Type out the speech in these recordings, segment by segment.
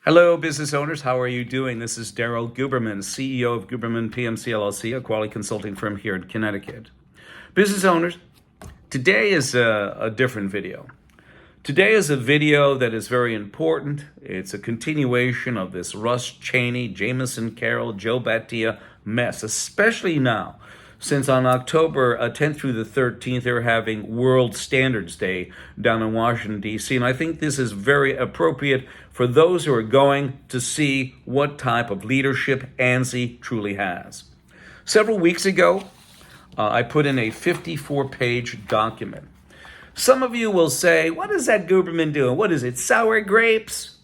Hello, business owners. How are you doing? This is Daryl Guberman, CEO of Guberman PMC LLC, a quality consulting firm here in Connecticut. Business owners, today is a different video. Today is a video that is very important. It's a continuation of this Russ Chaney Jameson Carroll Joe Batia mess, especially now, since on October 10th through the 13th, they're having World Standards Day down in Washington, D.C. And I think this is very appropriate for those who are going to see what type of leadership ANSI truly has. Several weeks ago, I put in a 54-page document. Some of you will say, what is that Guberman doing? What is it, sour grapes?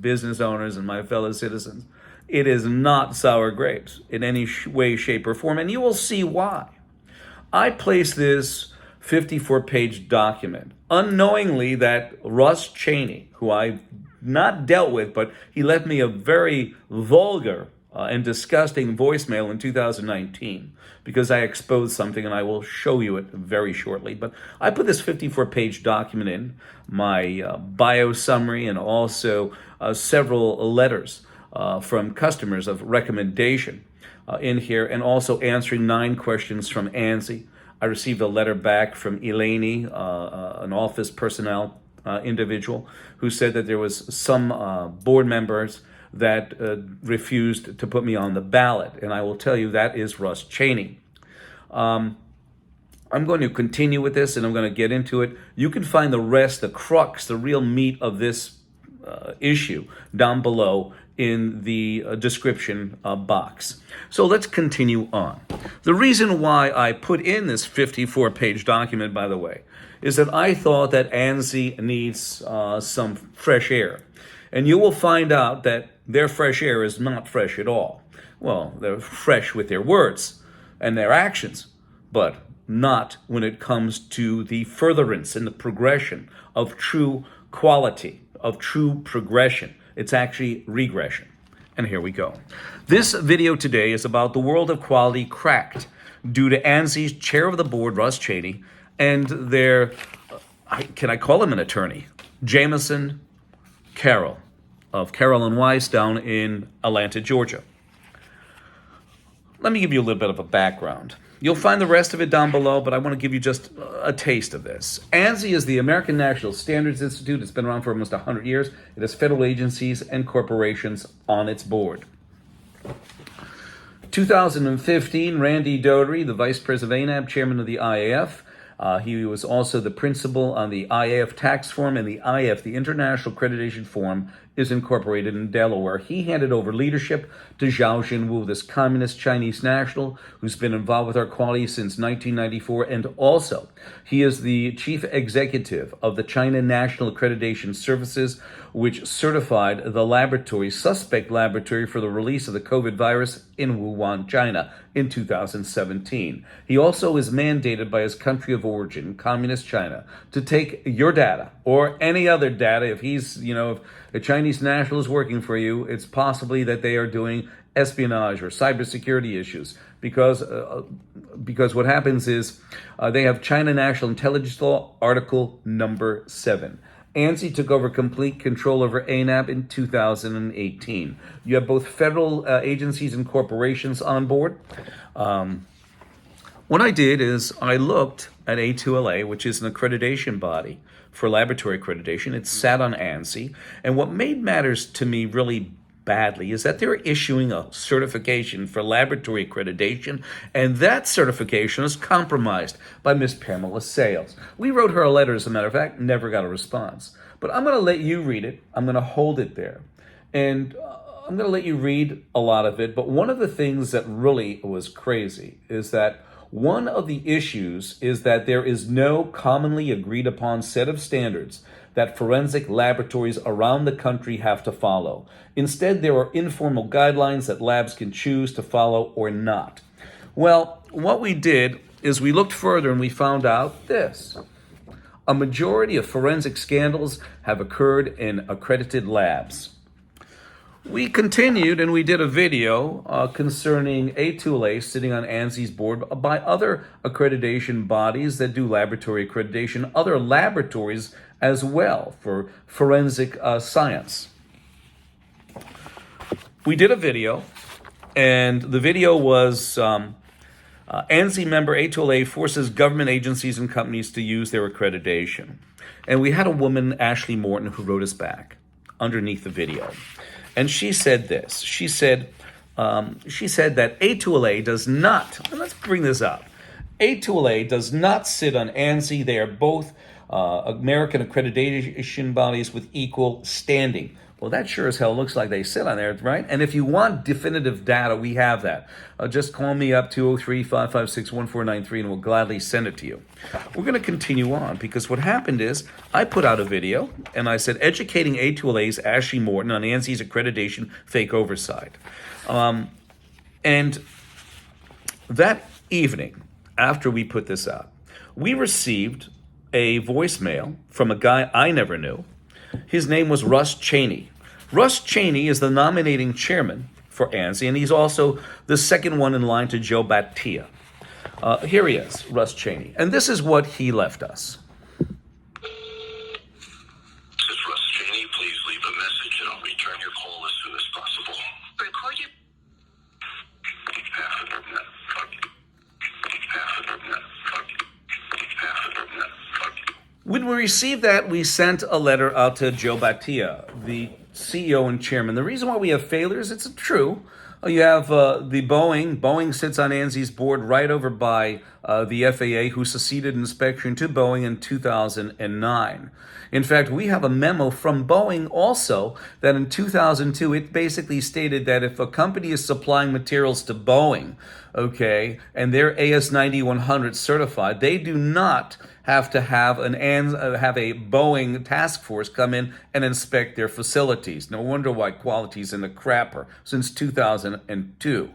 Business owners and my fellow citizens, it is not sour grapes in any way, shape, or form, and you will see why. I placed this 54-page document unknowingly that Russ Chaney, who I've not dealt with, but he left me a very vulgar and disgusting voicemail in 2019 because I exposed something, and I will show you it very shortly. But I put this 54-page document in, my bio summary, and also several letters from customers of recommendation in here, and also answering 9 questions from ANSI. I received a letter back from Eleni, an office personnel individual, who said that there was some board members that refused to put me on the ballot. And I will tell you, that is Russ Chaney. I'm going to continue with this, and I'm going to get into it. You can find the rest, the crux, the real meat of this issue down below in the description box. So let's continue on. The reason why I put in this 54-page document, by the way, is that I thought that ANSI needs some fresh air. And you will find out that their fresh air is not fresh at all. Well, they're fresh with their words and their actions, but not when it comes to the furtherance and the progression of true quality, of true progression. It's actually regression. And here we go. This video today is about the world of quality cracked due to ANSI's chair of the board, Russ Chaney, and their, can I call him an attorney? Jameson Carroll of Carroll and Weiss down in Atlanta, Georgia. Let me give you a little bit of a background. You'll find the rest of it down below, but I want to give you just a taste of this. ANSI is the American National Standards Institute. It's been around for almost 100 years. It has federal agencies and corporations on its board. 2015, Randy Doherty, the Vice President of ANAB, Chairman of the IAF. He was also the principal on the IAF tax form, and the IAF, the International Accreditation Form, is incorporated in Delaware. He handed over leadership to Zhao Jinwu, this communist Chinese national who's been involved with our quality since 1994, and also he is the chief executive of the China National Accreditation Services, which certified the suspect laboratory for the release of the COVID virus in Wuhan, China in 2017. He also is mandated by his country of origin, Communist China, to take your data or any other data. If if a Chinese national is working for you, it's possibly that they are doing espionage or cybersecurity issues, because what happens is they have China National Intelligence Law, Article number 7. ANSI took over complete control over ANAB in 2018. You have both federal agencies and corporations on board. What I did is I looked at A2LA, which is an accreditation body for laboratory accreditation. It's sat on ANSI. And what made matters to me really badly is that they're issuing a certification for laboratory accreditation, and that certification is compromised by Miss Pamela Sales. We wrote her a letter, as a matter of fact, never got a response. But I'm going to let you read it. I'm going to hold it there. And I'm going to let you read a lot of it. But one of the things that really was crazy is that one of the issues is that there is no commonly agreed upon set of standards that forensic laboratories around the country have to follow. Instead, there are informal guidelines that labs can choose to follow or not. Well, what we did is we looked further and we found out this. A majority of forensic scandals have occurred in accredited labs. We continued and we did a video concerning A2LA sitting on ANSI's board by other accreditation bodies that do laboratory accreditation, other laboratories as well for forensic science. we did a video, and the video was ANSI member A2LA forces government agencies and companies to use their accreditation. And we had a woman, Ashley Morton, who wrote us back underneath the video. And she said this. She said that A2LA does not, and let's bring this up, A2LA does not sit on ANSI. They are both American accreditation bodies with equal standing. Well, that sure as hell looks like they sit on there, right? And if you want definitive data, we have that. Just call me up, 203-556-1493, and we'll gladly send it to you. We're going to continue on because what happened is I put out a video, and I said, educating A2LA's Ashley Morton on ANSI's accreditation fake oversight. And that evening, after we put this out, we received a voicemail from a guy I never knew. His name was Russ Chaney. Russ Chaney is the nominating chairman for ANSI, and he's also the second one in line to Joe Battia. Here he is, Russ Chaney. And this is what he left us. This is Russ Chaney. Please leave a message and I'll return your call as soon as possible. Record your... When we received that, we sent a letter out to Joe Battia, the CEO and chairman. The reason why we have failures, it's true. You have the Boeing. Boeing sits on ANSI's board right over by the FAA, who seceded inspection to Boeing in 2009. In fact, we have a memo from Boeing also that in 2002, it basically stated that if a company is supplying materials to Boeing, okay, and they're AS9100 certified, they do not have to have a Boeing task force come in and inspect their facilities. No wonder why quality's in the crapper since 2002.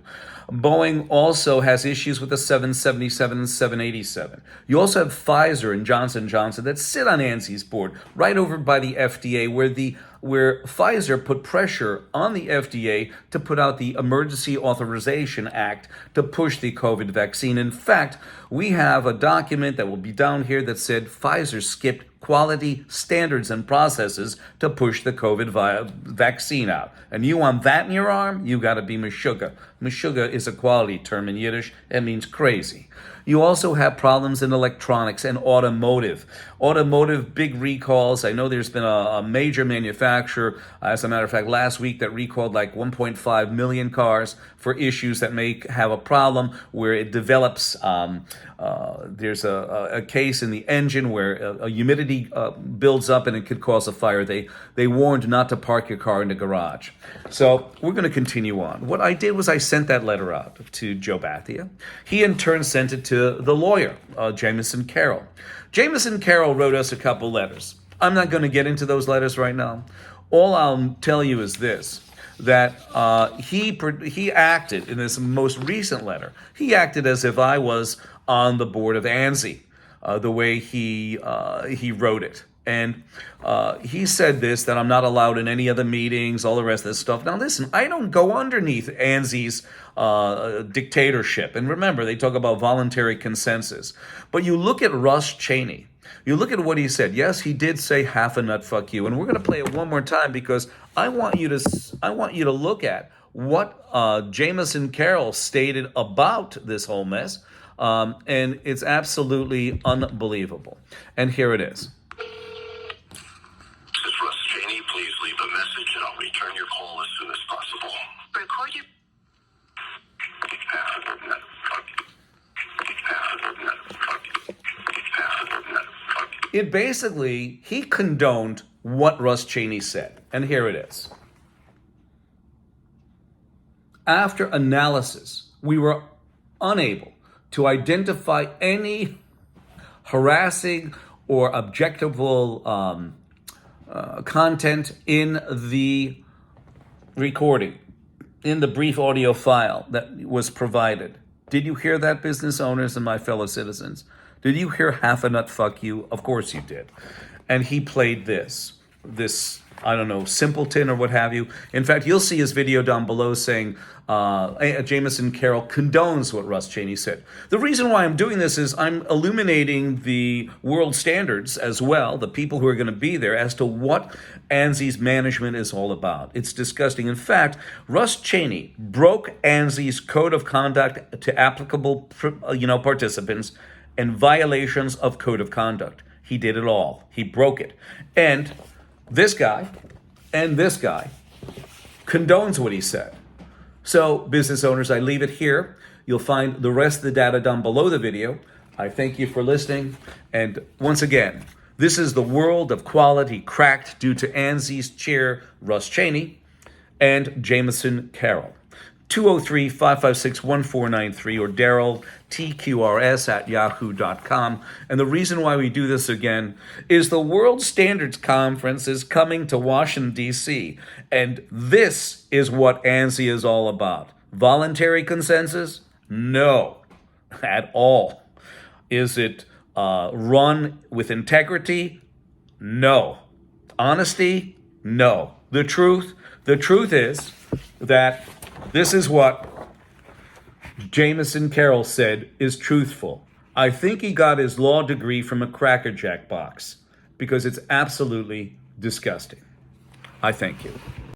Boeing also has issues with the 777 and 787. You also have Pfizer and Johnson & Johnson that sit on ANSI's board right over by the FDA, where Pfizer put pressure on the FDA to put out the Emergency Authorization Act to push the COVID vaccine. In fact, we have a document that will be down here that said Pfizer skipped quality standards and processes to push the COVID vaccine out. And you want that in your arm? You got to be Meshuggah. Meshuggah is a quality term in Yiddish. It means crazy. You also have problems in electronics and automotive. Automotive, big recalls. I know there's been a major manufacturer, as a matter of fact, last week that recalled like 1.5 million cars for issues that may have a problem where it develops. There's a case in the engine where a humidity builds up and it could cause a fire. They warned not to park your car in the garage. So we're going to continue on. What I did was I sent that letter out to Joe Battia. He in turn sent it to the lawyer, Jameson Carroll. Jameson Carroll wrote us a couple letters. I'm not going to get into those letters right now. All I'll tell you is this, that he acted in this most recent letter. He acted as if I was on the board of ANSI, the way he wrote it. And he said this, that I'm not allowed in any other meetings, all the rest of this stuff. Now listen, I don't go underneath ANSI's dictatorship. And remember, they talk about voluntary consensus. But you look at Russ Chaney. You look at what he said. Yes, he did say half a nut fuck you. And we're going to play it one more time because I want you to look at what Jameson Carroll stated about this whole mess. And it's absolutely unbelievable. And here it is. This is Russ Chaney. Please leave a message and I'll return your call as soon as possible. Record your... It basically, he condoned what Russ Chaney said. And here it is. After analysis, we were unable to identify any harassing or objectionable content in the recording, in the brief audio file that was provided. Did you hear that, business owners and my fellow citizens? Did you hear half a nut fuck you? Of course you did. And he played this I don't know, simpleton or what have you. In fact, you'll see his video down below saying Jameson Carroll condones what Russ Chaney said. The reason why I'm doing this is I'm illuminating the world standards as well, the people who are going to be there, as to what ANSI's management is all about. It's disgusting. In fact, Russ Chaney broke ANSI's code of conduct to applicable participants and violations of code of conduct. He did it all. He broke it. And this guy condones what he said. So, business owners, I leave it here. You'll find the rest of the data down below the video. I thank you for listening. And once again, this is the world of quality cracked due to ANSI's chair, Russ Chaney, and Jameson Carroll. 203-556-1493 or Daryl, TQRS@yahoo.com. And the reason why we do this again is the World Standards Conference is coming to Washington, D.C. And this is what ANSI is all about. Voluntary consensus? No, at all. Is it run with integrity? No. Honesty? No. The truth is that this is what Jameson Carroll said is truthful. I think he got his law degree from a Cracker Jack box because it's absolutely disgusting. I thank you.